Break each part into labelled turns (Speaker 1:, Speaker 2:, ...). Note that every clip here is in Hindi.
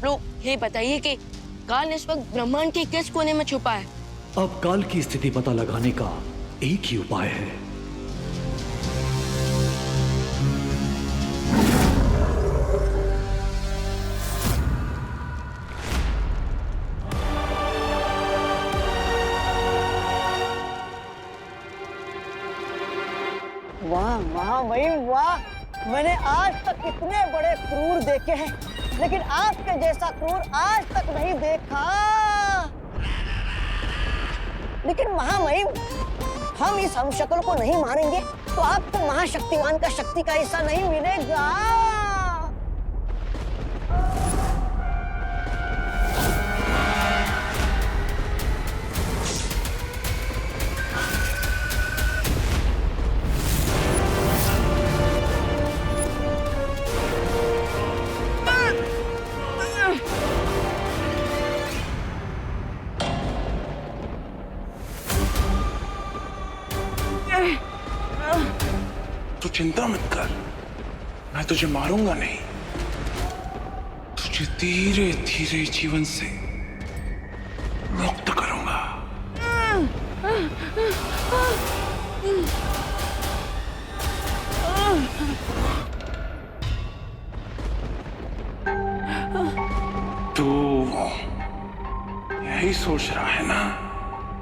Speaker 1: लोग ये बताइए कि काल इस वक्त ब्रह्मांड के किस कोने में छुपा है?
Speaker 2: अब काल की स्थिति पता लगाने का एक ही उपाय है।
Speaker 3: वाह महामहिम वाह! मैंने आज तक इतने बड़े क्रूर देखे हैं, लेकिन आपके जैसा क्रूर आज तक नहीं देखा। लेकिन महामहिम, हम इस हमशक्ल को नहीं मारेंगे तो आपको महाशक्तिमान का शक्ति का हिस्सा नहीं मिलेगा।
Speaker 4: तू चिंता मत कर, मैं तुझे मारूंगा नहीं, तुझे धीरे धीरे जीवन से मुक्त करूंगा। तू यही सोच रहा है ना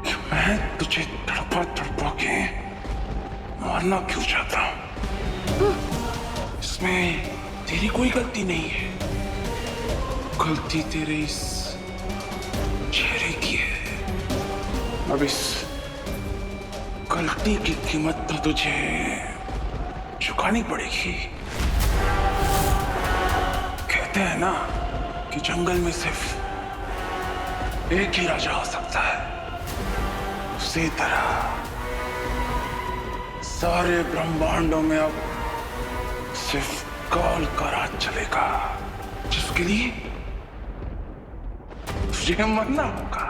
Speaker 4: कि मैं तुझे तड़पा तड़पा के मारना क्यों चाहता हूं? इसमें तेरी कोई गलती नहीं है, गलती तेरे इस चेहरे की है। अब इस गलती की कीमत तो तुझे चुकानी पड़ेगी। कहते हैं ना कि जंगल में सिर्फ एक ही राजा हो सकता है, उसी तरह सारे ब्रह्मांडों में अब सिर्फ काल का राज चलेगा, जिसके लिए तुझे मरना होगा।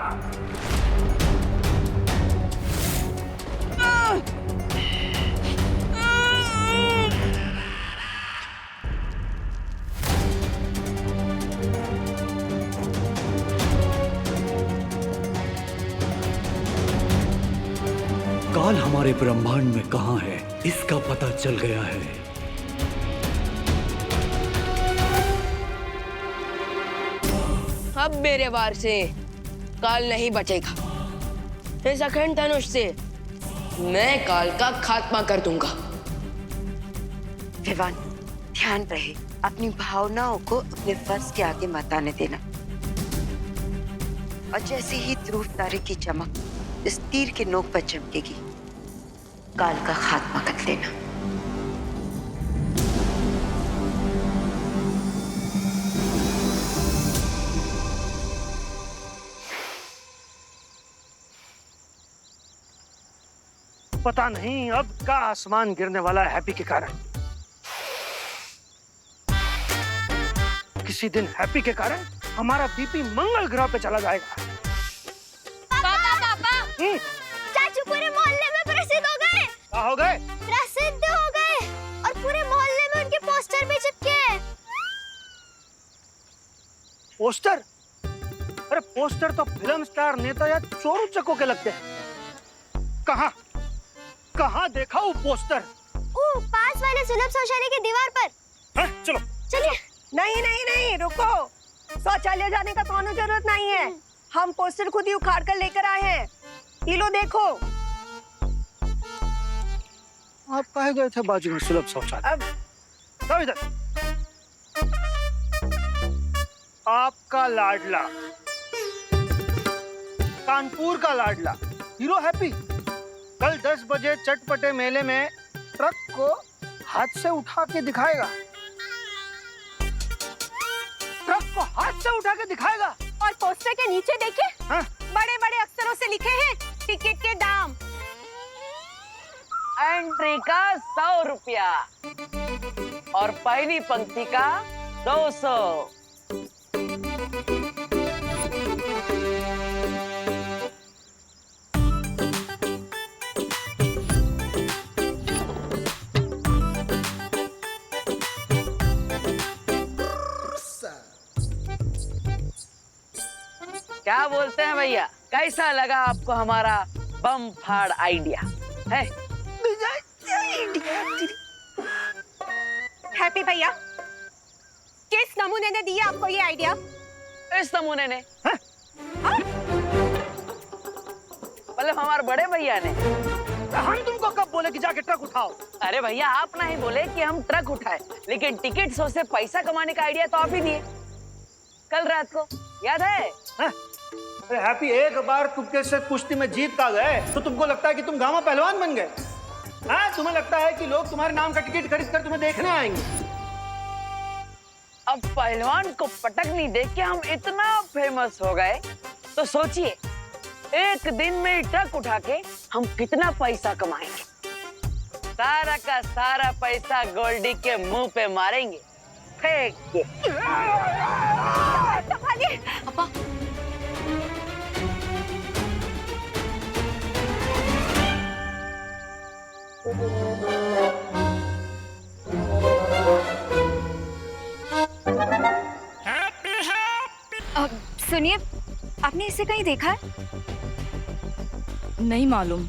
Speaker 2: काल हमारे ब्रह्मांड में कहां है, इसका पता चल गया है।
Speaker 1: अब मेरे वार से काल नहीं बचेगा। इस अखंड धनुष से मैं काल का खात्मा कर दूंगा।
Speaker 5: विवान, ध्यान रहे, अपनी भावनाओं को अपने फर्ज के आगे मत आने देना। और जैसे ही ध्रुव तारे की चमक इस तीर के नोक पर चमकेगी, काल का खात्मा कर देना।
Speaker 6: पता नहीं अब का आसमान गिरने वाला है हैप्पी के कारण। किसी दिन हैप्पी के कारण हमारा बीपी मंगल ग्रह पे चला जाएगा।
Speaker 7: पापा चाचू पूरे मोहल्ले में प्रसिद्ध हो गए।
Speaker 6: क्या हो गए?
Speaker 7: प्रसिद्ध हो गए और पूरे मोहल्ले में उनके पोस्टर भी चिपके हैं।
Speaker 6: पोस्टर? अरे पोस्टर तो फिल्म स्टार, नेता या चोर उचकों के लगते हैं। कहाँ देखा वो पोस्टर?
Speaker 7: पास वाले सुलभ शौचालय की दीवार पर।
Speaker 6: चलो
Speaker 7: चलिए।
Speaker 3: नहीं, रुको। शौचालय जाने का कोनो जरूरत नहीं है। हम पोस्टर खुद ही उखाड़ कर लेकर आए हैं। ये लो देखो।
Speaker 6: आप कहे गए थे बाजू में सुलभ शौचालय?
Speaker 3: अब
Speaker 6: जाओ इधर। आपका लाडला, कानपुर का लाडला हीरो हैप्पी कल 10 बजे चटपटे मेले में ट्रक को हाथ से उठा के दिखाएगा। ट्रक को हाथ से उठा के दिखाएगा।
Speaker 7: और पोस्टर के नीचे देखिए,
Speaker 5: बड़े बड़े अक्षरों से लिखे हैं टिकट के दाम।
Speaker 8: एंट्री का 100 रुपया और पहली पंक्ति का 200। क्या बोलते हैं भैया, कैसा लगा आपको हमारा बम फाड़ आइडिया है?
Speaker 7: हैप्पी भैया, किस नमूने ने दिया आपको ये आइडिया?
Speaker 8: इस नमूने ने, मतलब हमारे बड़े भैया ने।
Speaker 6: हम तुमको कब बोले कि जाके ट्रक उठाओ?
Speaker 8: अरे भैया, आप नहीं बोले कि हम ट्रक उठाए, लेकिन टिकट शो से पैसा कमाने का आइडिया तो आप ही दिए कल रात को, याद है?
Speaker 6: अरे हैप्पी, एक बार तुक्के से कुश्ती में जीत आ गए तो तुमको लगता है कि तुम गामा पहलवान बन गए? हाँ, तुम्हें लगता है कि लोग तुम्हारे नाम का टिकट खरीद कर तुम्हें देखने आएंगे?
Speaker 8: अब पहलवान को पटकनी देख के हम इतना फेमस हो गए, तो सोचिए एक दिन में ट्रक उठा के हम कितना पैसा कमाएंगे। सारा का सारा पैसा गोल्डी के मुंह पे मारेंगे, फेंक के।
Speaker 7: पापा, सुनिए, आपने इसे कहीं देखा है?
Speaker 9: नहीं मालूम।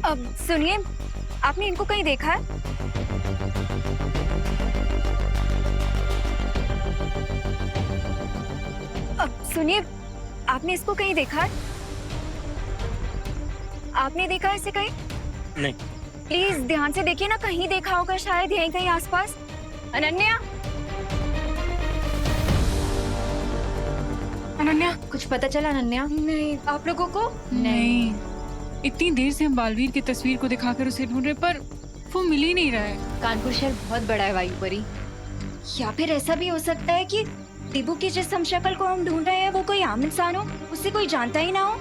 Speaker 7: अब सुनिए, आपने इनको कहीं देखा है? अब सुनिए, आपने इसको कहीं देखा है? आपने देखा है इसे कहीं?
Speaker 6: नहीं।
Speaker 7: प्लीज ध्यान से देखिए ना, कहीं देखा होगा शायद, यहीं कहीं आसपास। अनन्या,
Speaker 9: अनन्या,
Speaker 7: कुछ पता चला अनन्या? नहीं, आप लोगों को?
Speaker 9: नहीं। इतनी देर से हम बालवीर की तस्वीर को दिखाकर उसे ढूंढ रहे, पर वो मिल ही नहीं रहा है।
Speaker 7: कानपुर शहर बहुत बड़ा है वायुपरी, या फिर ऐसा भी हो सकता है कि टिबू की जिस हम शक्ल को हम ढूंढ रहे हैं वो कोई आम इंसान हो, उसे कोई जानता ही ना हो।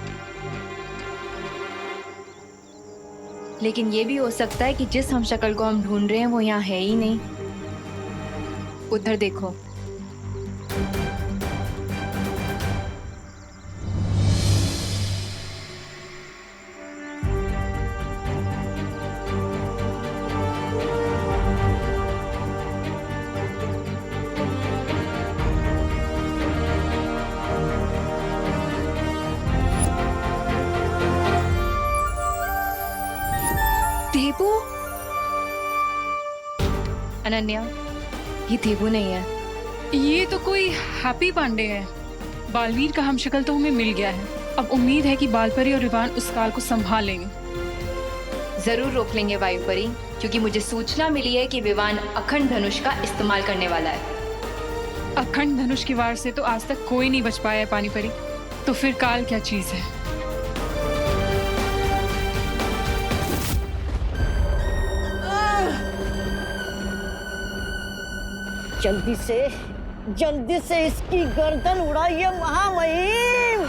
Speaker 7: लेकिन ये भी हो सकता है कि जिस हम शक्ल को हम ढूंढ रहे हैं वो यहाँ है ही नहीं। उधर देखो। देबू? अनन्या, ये देबू नहीं है।
Speaker 9: ये तो कोई हैप्पी पांडे है। बालवीर का हमशक्ल तो हमें मिल गया है। अब उम्मीद है कि बालपरी और रिवान उस काल को संभाल लेंगे।
Speaker 7: जरूर रोक लेंगे वायुपरी, क्योंकि मुझे सूचना मिली है कि विवान अखंड धनुष का इस्तेमाल करने वाला है।
Speaker 9: अखंड धनुष की वार से तो आज तक कोई नहीं बच पाया है पानीपरी, तो फिर काल क्या चीज है?
Speaker 3: जल्दी से इसकी गर्दन उड़ाइए महामहिम।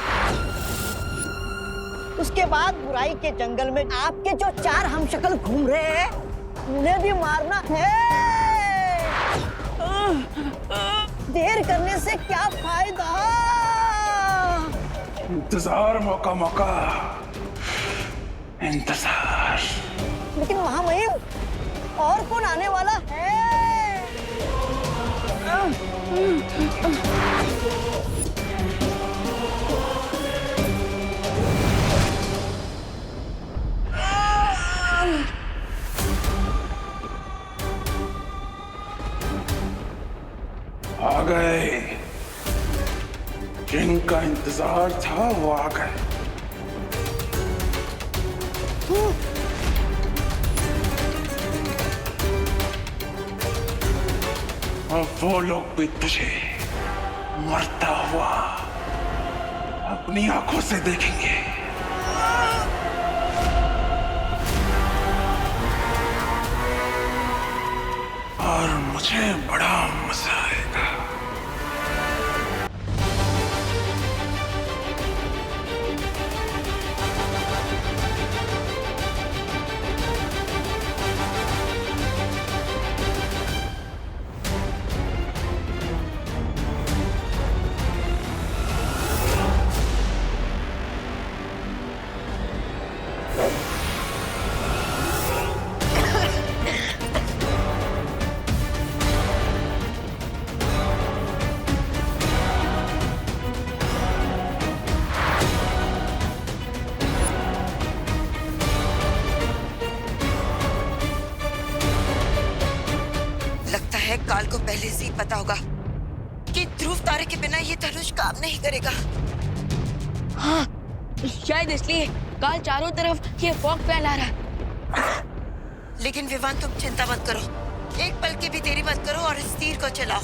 Speaker 3: उसके बाद बुराई के जंगल में आपके जो 4 हमशक्ल घूम रहे हैं, उन्हें भी मारना है। देर करने से क्या फायदा?
Speaker 4: इंतजार, मौका मौका, इंतजार।
Speaker 3: लेकिन महामहिम, और कौन आने वाला है?
Speaker 4: आ गए, जिनका इंतजार था वो आ गए। और वो लोग भी तुझे मरता हुआ अपनी आंखों से देखेंगे। और मुझे बड़ा मजा आएगा।
Speaker 5: तफसील पता होगा कि ध्रुव तारे के बिना ये धनुष काम नहीं करेगा।
Speaker 1: हाँ, शायद इसलिए काल चारों तरफ ये फॉग फैला रहा है।
Speaker 5: लेकिन विवान तुम चिंता मत करो, एक पल की भी देरी मत करो और इस तीर को चलाओ,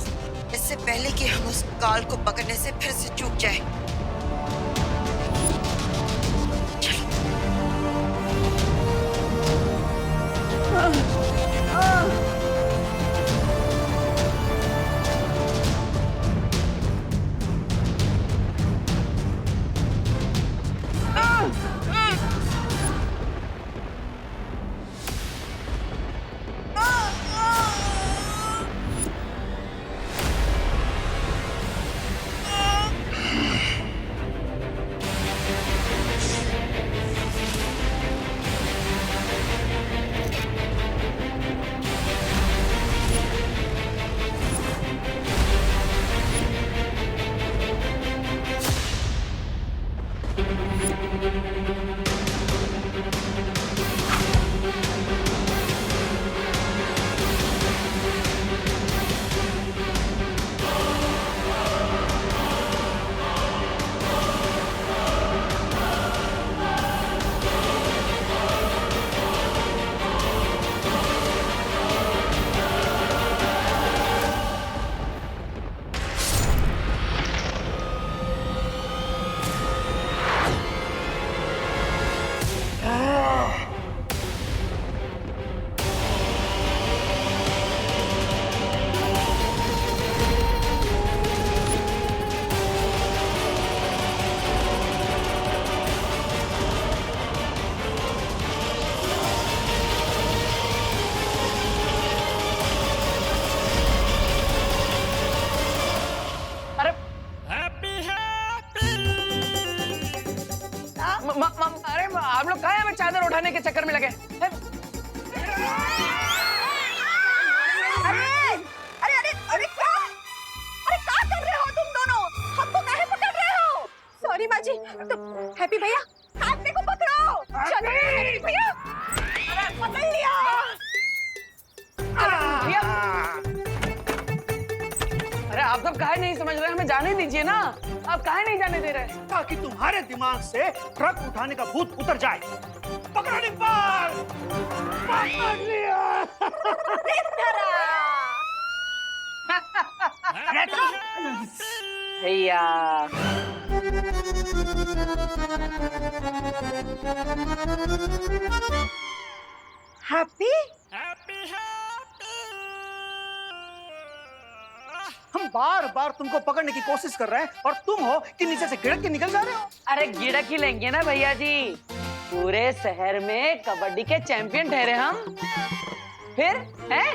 Speaker 5: इससे पहले कि हम उस काल को पकड़ने से फिर से चूक जाए।
Speaker 8: अरे आप लोग कहाँ हैं? हमें चादर उठाने के चक्कर में लगे।
Speaker 3: अरे अरे अरे अरे क्या? अरे क्या कर रहे हो तुम दोनों? हमको काहे पकड़ रहे हो? सॉरी माँ जी, तो हैप्पी भैया हाथ में को पकड़ो। चलो हैप्पी भैया, अरे पकड़ लिया।
Speaker 8: अरे आप सब काहे नहीं समझ रहे? हमें जाने दीजिए ना, आप काहे नहीं जाने दे रहे?
Speaker 6: ताकि तुम्हारे दिमाग से ट्रक उठाने का भूत उतर जाए। पकड़ो डिब्बा! पकड़ लिया!
Speaker 8: भैया
Speaker 3: हैप्पी?
Speaker 6: हम बार बार तुमको पकड़ने की कोशिश कर रहे हैं और तुम हो कि नीचे से गिड़क के निकल जा रहे हो।
Speaker 8: अरे गिड़क ही लेंगे ना भैया जी, पूरे शहर में कबड्डी के चैंपियन ठहरे हम। फिर हैं?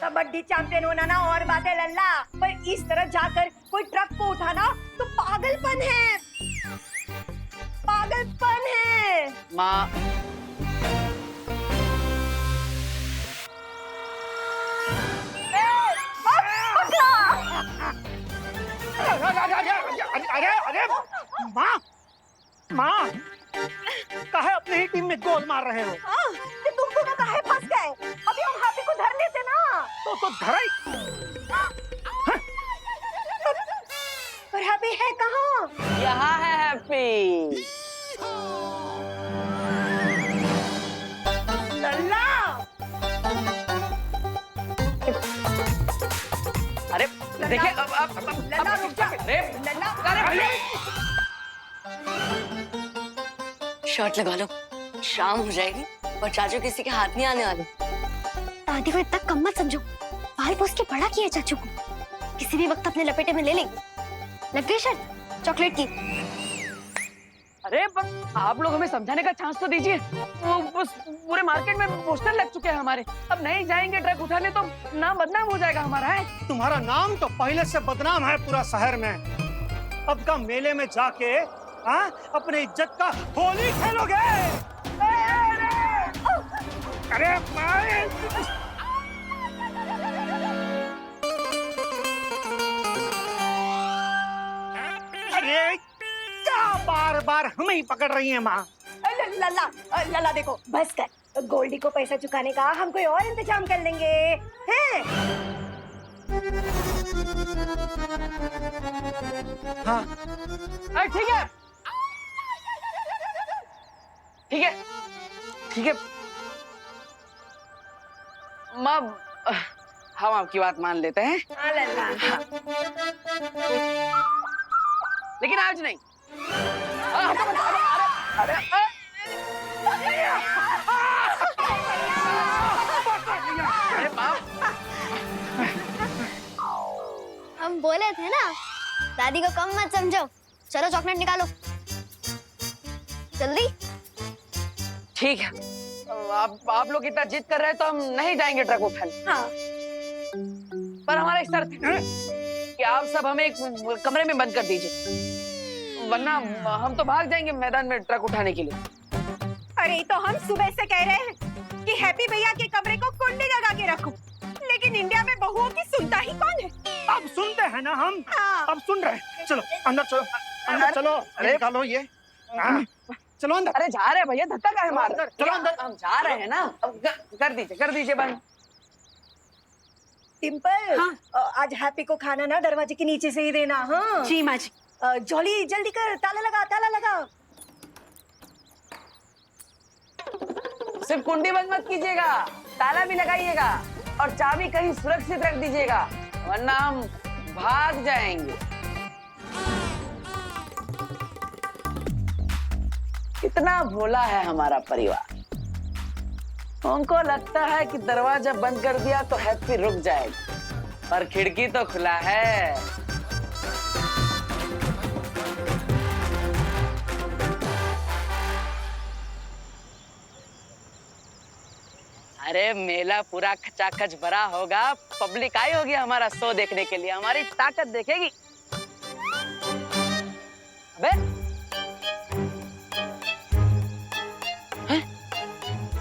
Speaker 3: कबड्डी चैंपियन होना ना और बात है लल्ला, पर इस तरह जाकर कोई ट्रक को उठाना तो पागलपन है, पागलपन है।
Speaker 8: माँ
Speaker 6: अरे अरे माँ माँ काहे अपने ही टीम में गोल मार रहे हो?
Speaker 3: हाँ, कि तुम दोनों काहे फंस गए? अभी हम हैप्पी को धर लेते ना।
Speaker 6: तो धरा ही।
Speaker 3: पर हैप्पी है कहाँ?
Speaker 8: यहाँ है हैप्पी।
Speaker 3: लल्ला!
Speaker 8: अरे देखिए अब
Speaker 3: लल्ला रुक जा।
Speaker 8: अरे
Speaker 3: लल्ला,
Speaker 8: अरे
Speaker 1: शर्ट लगा लो, शाम हो जाएगी और चाचू किसी के हाथ नहीं आने वाले।
Speaker 10: दादी को इतना कम मत समझो, बाल पोस के बड़ा किया चाचू को, किसी भी वक्त अपने लपेटे में ले लेंगे। लग गई शर्ट चॉकलेट की।
Speaker 8: अरे पर आप लोग हमें समझाने का चांस तो दीजिए। पूरे मार्केट में पोस्टर लग चुके हैं हमारे, अब नहीं जाएंगे ट्रक उठाने तो नाम बदनाम हो जाएगा हमारा। है
Speaker 6: तुम्हारा नाम तो पहले से बदनाम है पूरा शहर में। अब का मेले में जाके अपने इज्जत का होली खेलोगे? अरे अरे क्या बार बार हमें ही पकड़ रही है माँ?
Speaker 3: लल्ला, लल्ला देखो, बस कर। गोल्डी को पैसा चुकाने का हम कोई और इंतजाम कर लेंगे, हैं?
Speaker 6: हाँ
Speaker 8: ठीक है ठीक है ठीक है माँ, हम आपकी बात मान लेते हैं। हाँ। लेकिन आज नहीं। अरे बाप,
Speaker 10: हम बोले थे ना, दादी को कम मत समझो। चलो चॉकलेट निकालो जल्दी।
Speaker 8: ठीक है, आप लोग इतना जिद कर रहे हैं तो हम नहीं जाएंगे ट्रक उठाने।
Speaker 3: हाँ।
Speaker 8: पर हमारा एक शर्त है कि आप सब हमें एक कमरे में बंद कर दीजिए, वरना हम तो भाग जाएंगे मैदान में ट्रक उठाने के लिए।
Speaker 3: अरे तो हम सुबह से कह रहे हैं कि हैप्पी भैया के कमरे को कुंडी लगा के रखो, लेकिन इंडिया में बहुओं की सुनता ही कौन है?
Speaker 6: अब सुनते हैं ना हम।
Speaker 3: हाँ।
Speaker 6: अब सुन रहे हैं। चलो अंदर चलो, अंदर चलो।
Speaker 8: अरे
Speaker 6: निकालो ये। हाँ, चलो अंदर।
Speaker 8: अरे जा रहे हैं भैया, धक्का काहे मार रहे हैं?
Speaker 6: चलो अंदर।
Speaker 8: हम जा रहे हैं ना, अब कर दीजिए बंद।
Speaker 3: टिम्पल, आज हैप्पी को खाना ना दरवाजे के नीचे से ही देना। हाँ जी माँ जी। जॉली जल्दी कर, ताला लगा ताला लगा।
Speaker 8: सिर्फ कुंडी बंद मत कीजिएगा, ताला भी लगाइएगा और चाबी कहीं सुरक्षित रख दीजिएगा, वरना हम भाग जाएंगे। कितना भोला है हमारा परिवार। उनको लगता है कि दरवाजा बंद कर दिया तो हैप्पी रुक जाएगी, पर खिड़की तो खुला है। अरे मेला पूरा खचाखच भरा होगा, पब्लिक आई होगी हमारा शो देखने के लिए, हमारी ताकत देखेगी। अबे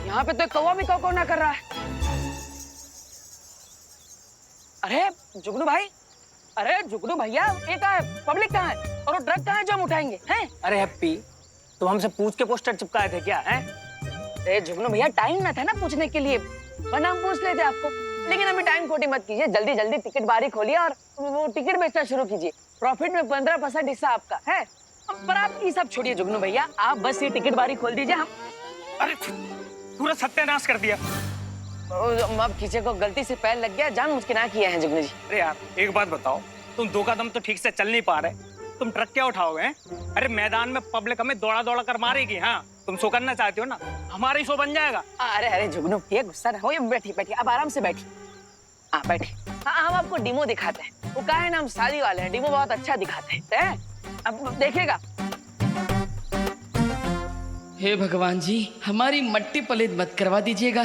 Speaker 8: यहाँ पे तो कौवा भी कौ ना कर रहा है। अरे जुगनू भाई, अरे जुगनू भैया, ये कहाँ है? पब्लिक कहाँ है? और वो ट्रक कहाँ है जो हम उठाएंगे? हैं?
Speaker 6: अरे हैप्पी, तुम हमसे पूछ के पोस्टर चिपकाए थे क्या? हैं?
Speaker 8: अरे जुगनू भैया, टाइम ना था ना पूछने के लिए, वरना हम पूछ लेते आपको। लेकिन अभी टाइम खोटी मत कीजिए, जल्दी जल्दी टिकट बारी खोलिए और वो टिकट बेचना शुरू कीजिए। प्रॉफिट में 15% हिस्सा आपका है। पर आप ये सब छोड़िए जुगनू भैया, आप बस ये टिकट बारी खोल दीजिए। हम
Speaker 6: अरे पूरा सत्यानाश कर दिया।
Speaker 8: अब किसी को गलती से पैर लग गया, जान मुझके ना किया है जुगनू जी।
Speaker 6: अरे यार एक बात बताओ, तुम दो कदम तो ठीक से चल नहीं पा रहे, तुम ट्रक क्या उठाओगे? हैं? अरे मैदान में पब्लिक हमें दौड़ा दौड़ा कर मारेगी। हाँ, तुम शो करना चाहते हो ना, हमारा ही शो बन जाएगा।
Speaker 8: अरे जुगनू भैया, गुस्सा ना हो, ये बैठी आप आराम से बैठी। हाँ बैठी। हाँ, हम आपको डिमो दिखाते हैं। वो कहा है ना, हम शादी वाले हैं, डिमो बहुत अच्छा दिखाते हैं। अब देखिएगा।
Speaker 11: हे भगवान जी, हमारी मट्टी पलित मत करवा दीजिएगा।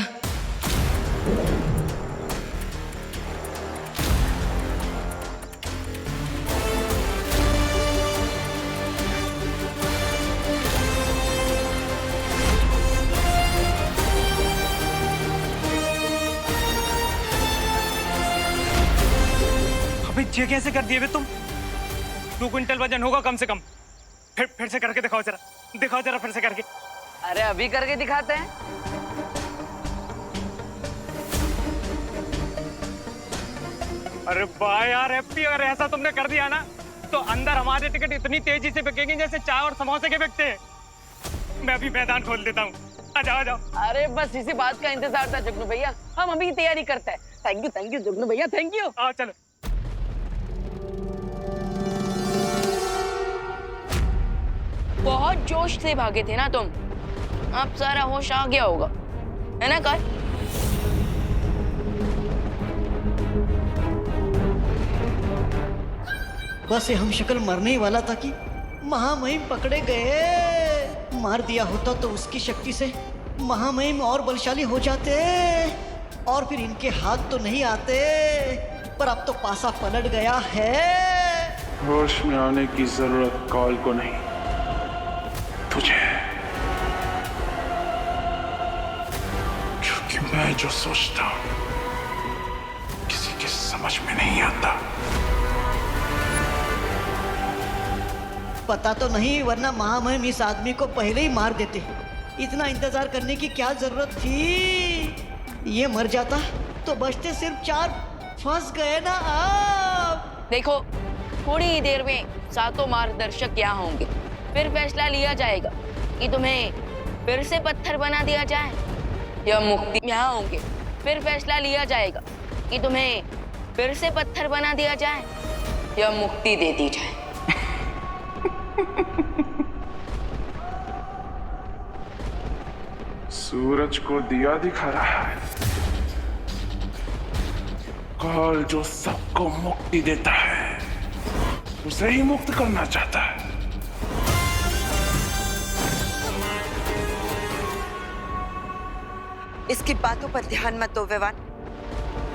Speaker 6: अबे ये कैसे कर दिए बे तुम? 2 क्विंटल वजन होगा कम से कम। फिर से करके दिखाओ जरा फिर से करके।
Speaker 8: अरे अभी करके दिखाते हैं।
Speaker 6: अरे वाह यार हैप्पी, अगर ऐसा तुमने कर दिया ना तो अंदर हमारे टिकट इतनी तेजी से बिकेंगे जैसे चाय और समोसे के बिकते हैं। मैं अभी मैदान खोल देता हूँ, आ जाओ।
Speaker 8: अरे बस इसी बात का इंतजार था जुगनू भैया, हम अभी तैयारी करते हैं। थैंक यू जुगनू भैया, थैंक यू।
Speaker 6: आओ चलो।
Speaker 1: बहुत जोश से भागे थे ना तुम, अब सारा होश आ गया होगा, है ना कर?
Speaker 12: बस ये हम शक्ल मरने ही वाला था कि महामहिम पकड़े गए। मार दिया होता तो उसकी शक्ति से महामहिम और बलशाली हो जाते और फिर इनके हाथ तो नहीं आते, पर अब तो पासा पलट गया है।
Speaker 4: होश में आने की जरूरत काल को नहीं, तुझे। क्योंकि मैं जो सोचता हूं किसी के समझ में नहीं आता।
Speaker 12: पता तो नहीं, वरना महामहिम इस आदमी को पहले ही मार देते। इतना इंतजार करने की क्या जरूरत थी? ये मर जाता तो बचते सिर्फ फंस गए ना आप।
Speaker 1: देखो, थोड़ी ही देर में सातों मार्गदर्शक यहाँ होंगे, फिर फैसला लिया जाएगा कि तुम्हें फिर से पत्थर बना दिया जाए या मुक्ति। यहाँ होंगे, फिर फैसला लिया जाएगा कि तुम्हें फिर से पत्थर बना दिया जाए या मुक्ति दे दी जाए।
Speaker 4: सूरज को दिया दिखा रहा है। काल जो सबको मुक्ति देता है, उसे ही मुक्त करना चाहता है।
Speaker 5: इसकी बातों पर ध्यान मत दो विवान।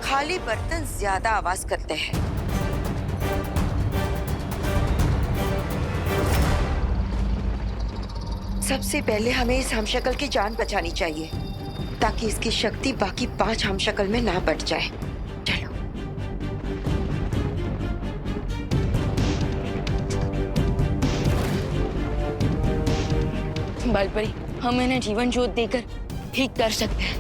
Speaker 5: खाली बर्तन ज्यादा आवाज करते हैं। सबसे पहले हमें इस हमशक्ल की जान बचानी चाहिए, ताकि इसकी शक्ति बाकी 5 हमशक्ल में ना बढ़ जाए। चलो।
Speaker 1: बालपरी, हम इन्हें जीवन ज्योत देकर ठीक कर सकते हैं।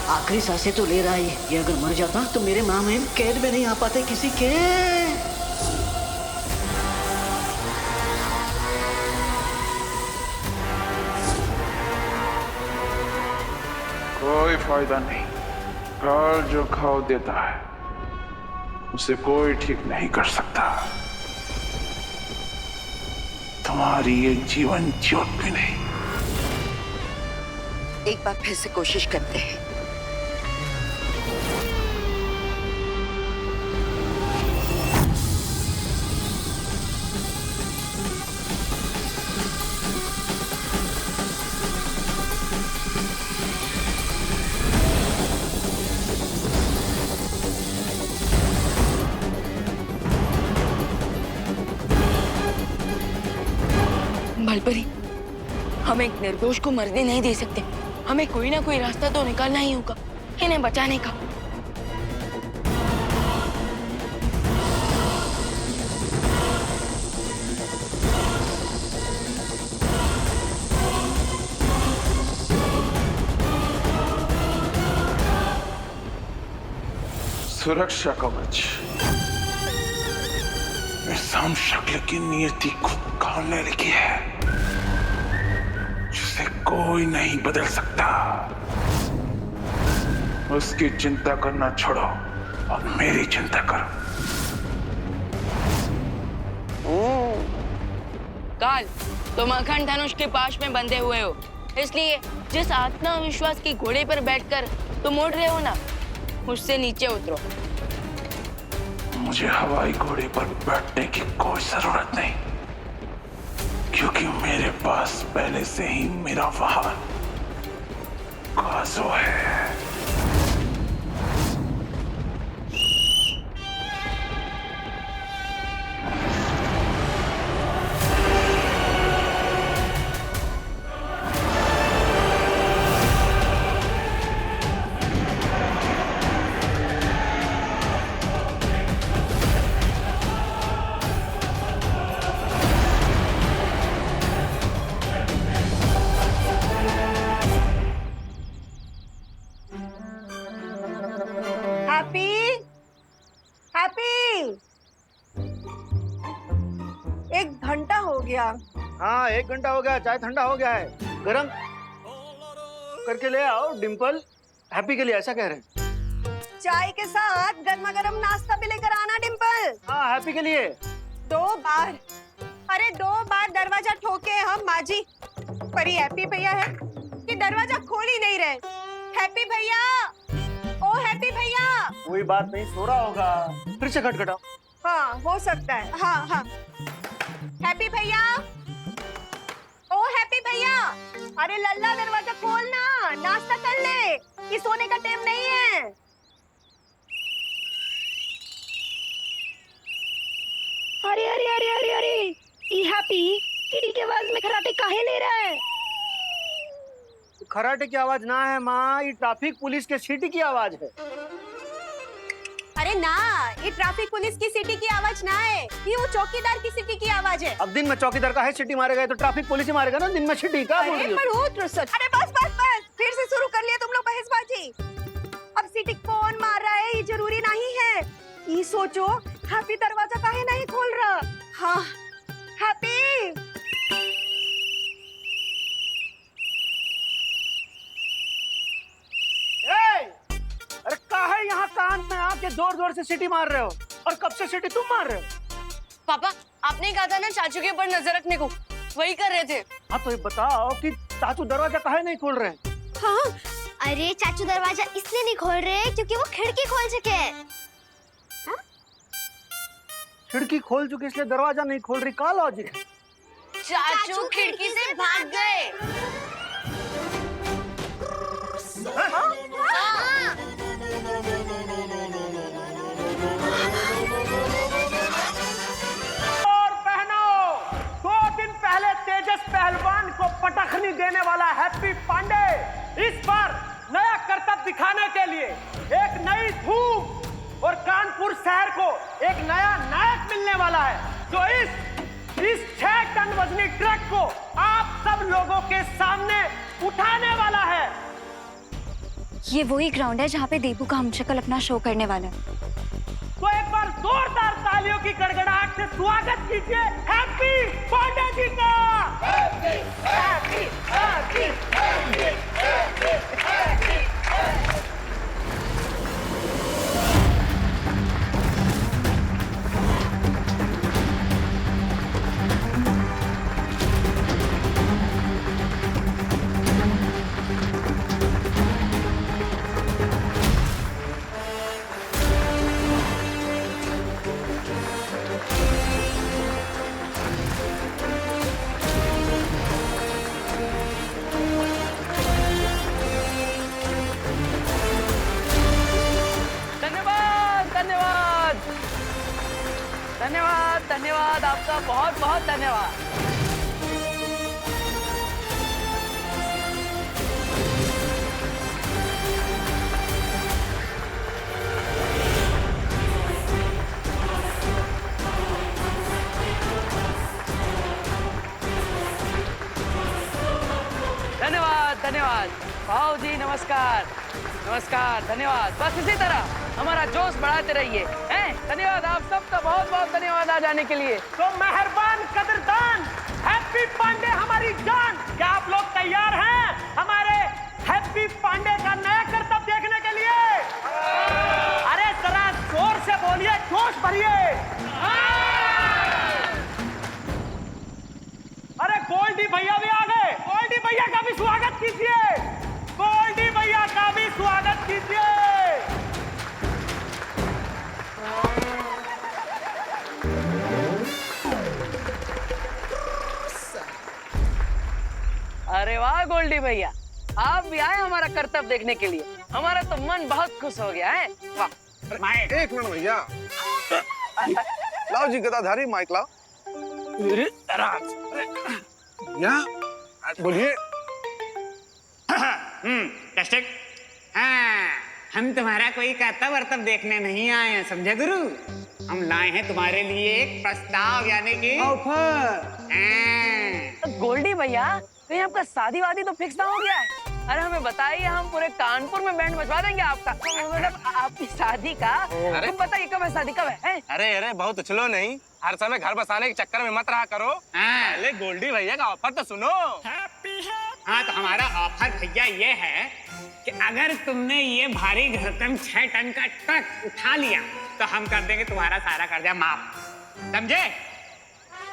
Speaker 12: आखिरी सांसें तो ले रहा है ये अगर मर जाता तो मेरे महामहिम कैद में नहीं आ पाते किसी के।
Speaker 4: कोई फायदा नहीं। काल जो घाव देता है, उसे कोई ठीक नहीं कर सकता। तुम्हारी ये जीवन ज्योत भी नहीं।
Speaker 5: एक बार फिर से कोशिश करते हैं।
Speaker 1: बालपरी, हम एक निर्दोष को मरने नहीं दे सकते। हमें कोई ना कोई रास्ता तो निकालना ही होगा इन्हें बचाने का।
Speaker 4: सुरक्षा कवच। इस हमशक्ल की नियति खुद काल ने लिखी है, जिसे कोई नहीं बदल सकता। उसकी चिंता करना छोड़ो और मेरी चिंता करो।
Speaker 1: काल, तुम अखंड धनुष के पाश में बंधे हुए हो, इसलिए जिस आत्मविश्वास की घोड़े पर बैठकर तुम उड़ रहे हो ना, उससे नीचे उतरो।
Speaker 4: मुझे हवाई घोड़े पर बैठने की कोई जरूरत नहीं, क्योंकि मेरे पास पहले से ही मेरा वाहन काजो है।
Speaker 13: हाँ, 1 घंटा हो गया। चाय ठंडा हो गया है, गरम करके ले आओ। डिम्पल हैप्पी के लिए ऐसा कह रहे हैं।
Speaker 3: चाय के साथ गर्मा गर्म नाश्ता भी लेकर आना डिम्पल।
Speaker 13: हाँ, हैप्पी के लिए।
Speaker 3: 2 बार, अरे 2 बार दरवाजा ठोके हम माजी, पर ये हैप्पी भैया है कि दरवाजा खोल ही नहीं रहे। हैप्पी भैया, ओ हैप्पी भैया।
Speaker 13: कोई बात नहीं, सो रहा होगा, फिर से खटखटाओ।
Speaker 3: हाँ, हो सकता है। हाँ हाँ, हैप्पी भैया, ओ हैप्पी भैया, अरे लल्ला दरवाजा खोलना, नाश्ता कर ले, ये सोने का टाइम नहीं है।
Speaker 10: अरे अरे अरे अरे अरे, ये हैप्पी सीटी की आवाज में खराटे काहे ले रहा है?
Speaker 13: खराटे की आवाज ना है माँ, ये ट्रैफिक पुलिस के सीटी की आवाज है।
Speaker 3: अरे ना, ये ट्रैफिक पुलिस की सिटी की आवाज ना है, ये वो चौकीदार की सिटी की आवाज है।
Speaker 13: अब दिन में चौकीदार का है सिटी मारेगा तो ट्रैफिक पुलिस ही मारेगा ना, दिन में सिटी का बोल रही हो?
Speaker 3: अरे बस बस बस, फिर से शुरू कर लिया तुम लोग बहसबाजी। अब सिटी कौन मार रहा है ये जरूरी नहीं है, ये सोचो हैप्पी दरवाजा काहे नहीं खोल रहा। हाँ हैप्पी,
Speaker 13: अरे काहे यहाँ कान में आके जोर जोर से सिटी मार रहे हो, और कब से सिटी तुम मार रहे हो?
Speaker 1: पापा आपने कहा था ना चाचू के ऊपर नजर रखने को, वही कर रहे थे।
Speaker 13: हाँ तो ये बताओ कि चाचू दरवाजा काहे नहीं खोल रहे हैं?
Speaker 10: हाँ, अरे चाचू दरवाजा इसलिए नहीं खोल रहे क्योंकि वो खिड़की खोल चुके हैं।
Speaker 13: खिड़की खोल चुकी इसलिए दरवाजा नहीं खोल रही, का लॉजिक है?
Speaker 1: चाचू खिड़की से भाग गए।
Speaker 13: और बहनों, 2 दिन पहले तेजस पहलवान को पटखनी देने वाला हैप्पी पांडे इस बार नया करतब दिखाने के लिए एक नई धूम और कानपुर शहर को एक नया नायक मिलने वाला है, जो इस 6 टन वजनी ट्रक को आप सब लोगों के सामने उठाने वाला है।
Speaker 7: ये वही ग्राउंड है जहाँ पे देबू का हमशक्ल अपना शो करने वाला है।
Speaker 13: तो एक बार जोरदार तालियों की गड़गड़ाहट से स्वागत कीजिए हैप्पी पांडे जी का। Happy happy happy happy happy happy.
Speaker 8: धन्यवाद धन्यवाद, आपका बहुत बहुत धन्यवाद। धन्यवाद धन्यवाद भाव जी, नमस्कार नमस्कार, धन्यवाद। बस इसी तरह हमारा जोश बढ़ाते रहिए। हैं? धन्यवाद आप सबका बहुत बहुत धन्यवाद आ जाने के लिए।
Speaker 13: तो मेहरबान कदरदान हैप्पी पांडे हमारी जान, क्या आप लोग तैयार हैं हमारे हैप्पी पांडे का नया करतब देखने के लिए? अरे जरा जोर से बोलिए, जोश भरिए। अरे गोल्डी भैया भी आ गए, गोल्डी भैया का भी स्वागत कीजिए, गोल्डी भैया का भी स्वागत कीजिए।
Speaker 8: अरे वाह गोल्डी भैया, आप भी आए हमारा करतब देखने के लिए, हमारा तो मन बहुत खुश हो गया है। वाह।
Speaker 14: एक मिनट भैया, लाओ जी गदाधारी माइक लाओ। बोलिए।
Speaker 15: टेस्टिंग। हाँ, हम तुम्हारा कोई करतब वर्तब देखने नहीं आए हैं, समझे गुरु? हम लाए हैं तुम्हारे लिए एक प्रस्ताव, यानी कि ऑफर।
Speaker 8: गोल्डी भैया, कहीं आपका शादी वादी तो फिक्स ना हो गया है? अरे हमें बताइए, हम पूरे कानपुर में बैंड बजवा देंगे आपका, मतलब आपकी शादी का। तुम बताइए कब है शादी, कब है?
Speaker 14: अरे अरे बहुत उछलो नहीं, हर समय घर बसाने के चक्कर में मत रहा करो। पहले गोल्डी भैया का ऑफर तो सुनो।
Speaker 15: हाँ, तो हमारा ऑफर भैया ये है कि अगर तुमने ये भारी भरकम 6 टन का ट्रक उठा लिया तो हम कर देंगे तुम्हारा सारा कर्जा माफ, समझे?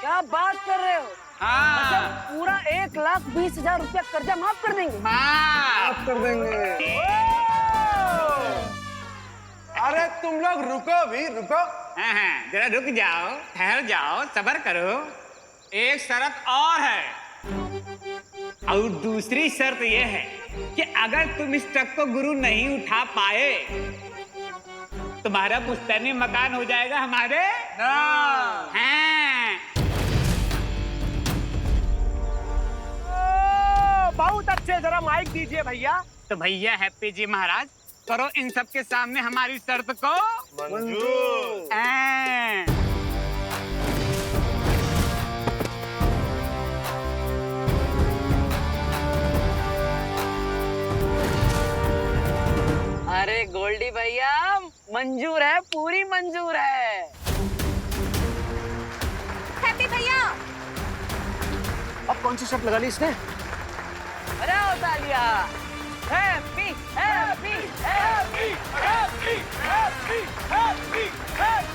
Speaker 8: क्या बात कर रहे हो?
Speaker 15: हाँ।
Speaker 8: मतलब पूरा 1,20,000 रुपया कर्जा माफ कर देंगे?
Speaker 14: माफ कर देंगे। अरे तुम लोग रुको भी, रुको।
Speaker 15: हाँ, जरा रुक जाओ, ठहर जाओ, सब्र करो। एक शर्त और है, और दूसरी शर्त ये है कि अगर तुम इस ट्रक को गुरु नहीं उठा पाए, तुम्हारा पुश्तैनी मकान हो जाएगा हमारे नाम। हाँ।
Speaker 13: बहुत अच्छे, जरा माइक दीजिए भैया।
Speaker 15: तो भैया हैप्पी जी महाराज, करो इन सब के सामने हमारी शर्त को
Speaker 14: मंजूर।
Speaker 8: अरे गोल्डी भैया मंजूर है, पूरी मंजूर है।
Speaker 3: हैप्पी भैया
Speaker 13: अब कौन सी शर्त लगा ली इसने?
Speaker 8: अरे तालिया। Happy happy happy happy happy happy happy